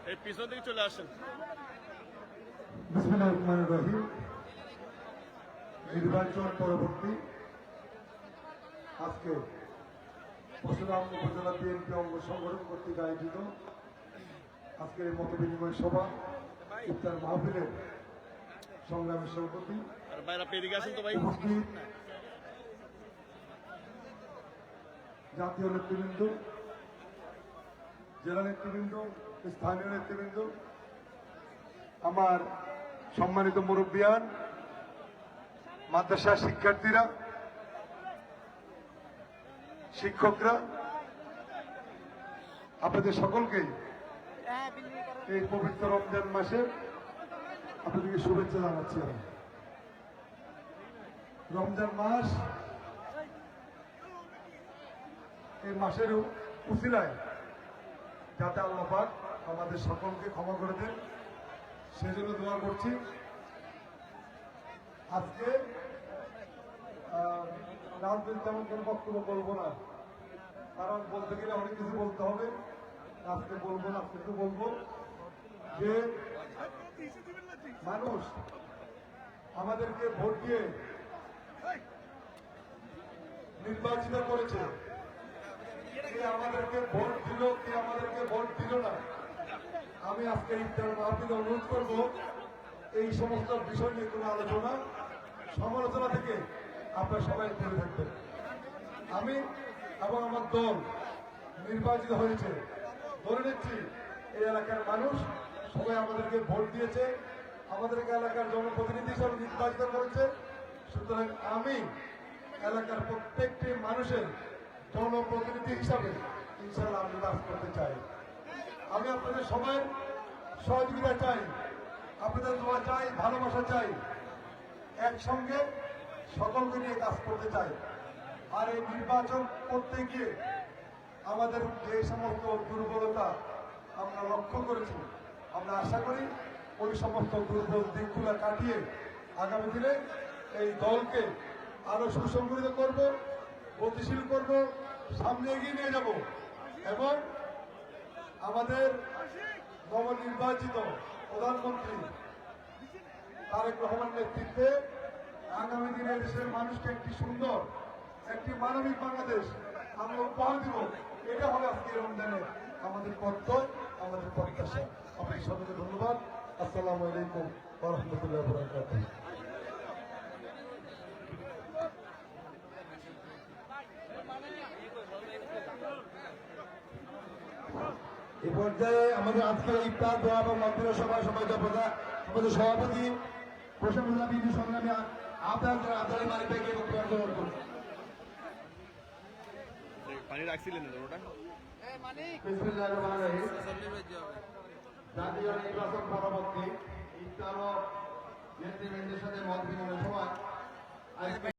এই পিছন থেকে চলে আসেন। বিসমিল্লাহির রহমানির রহিম। নির্বাচন পরবর্তী আজকে পরশুরাম উপজেলা বিএনপি অঙ্গ সংগঠন কর্তৃক আয়োজিত আজকের এই মত বিনিময় সভা ইফতার মাহফিলের সংগ্রামী সভাপতি উপস্থিত জাতীয় নেতৃবৃন্দ, জেলা নেতৃবৃন্দ, স্থানীয় নেতৃবৃন্দ, আমার সম্মানিত মুরব্বিয়ান, মাদ্রাসা শিক্ষার্থীরা, শিক্ষকরা, আপনাদের সকলকে এই পবিত্র রমজান মাসে আপনাদেরকে শুভেচ্ছা জানাচ্ছি। আমি রমজান মাস, এই মাসের উসিলায় যাতে আল্লাহ পাক আমাদের সকলকে ক্ষমা করে দেন সেজন্য দোয়া করছি। আজকে রাজনীতি তেমন কোনো বক্তব্য বলবো না, কারণ বলতে গেলে অনেক কিছু বলতে হবে। আজকে বলবো না, আজকে তো বলবো যে মানুষ আমাদেরকে ভোট দিয়ে নির্বাচিত করেছে, কে আমাদেরকে ভোট দিল, কে আমাদেরকে ভোট দিল না। আমি আজকে ইফতার মাহফিলে অনুরোধ করব এই সমস্ত বিষয় নিয়ে কোনো আলোচনা সমালোচনা থেকে আপনারা সবাই দূরে থাকবেন। আমি এবং আমার দল নির্বাচিত হয়েছে, ধরে নিচ্ছি এই এলাকার মানুষ সবাই আমাদেরকে ভোট দিয়েছে, আমাদেরকে এলাকার জনপ্রতিনিধি হিসাবে নির্বাচিত করেছে। সুতরাং আমি এলাকার প্রত্যেকটি মানুষের জনপ্রতিনিধি হিসাবে ইনশাআল্লাহ আমি কাজ করতে চাই। আমি আপনাদের সবাই সহযোগিতা চাই, আপনাদের দোয়া চাই, ভালোবাসা চাই, একসঙ্গে সকলকে নিয়ে কাজ করতে চাই। আর এই নির্বাচন করতে গিয়ে আমাদের যে সমস্ত দুর্বলতা আমরা লক্ষ্য করেছি, আমরা আশা করি ওই সমস্ত দুর্বল দিকগুলো কাটিয়ে আগামী দিনে এই দলকে আরো সুসংগঠিত করব, গতিশীল করব, সামনে এগিয়ে নিয়ে যাব এবং আমাদের নবনির্বাচিত প্রধানমন্ত্রী তারেক রহমানের নেতৃত্বে আগামী দিনে দেশের মানুষকে একটি সুন্দর, একটি মানবিক বাংলাদেশ আমরা উপহার দিব। এটা হবে আজকে রমজানের আমাদের কর্তব্য, আমাদের প্রত্যাশা। আপনাকে সবাইকে ধন্যবাদ। আসসালামু আলাইকুম ওয়া রাহমাতুল্লাহি ওয়া বারাকাতুহু। এই পর্যায়ে আমাদের আজকে ইফতার দোয়া এবং মন্ত্রী সভা আমাদের সভাপতি প্রশাসন বিন্দু সংগ্রামী আব্দুল মালিক ভাইকে বক্তব্য গ্রহণ করুন। পানি রাখছিলেন ওটা জাতীয় নির্বাচন পরবর্তী ইফতার ও নেতৃবৃন্দের সাথে মত বিনিময় সভা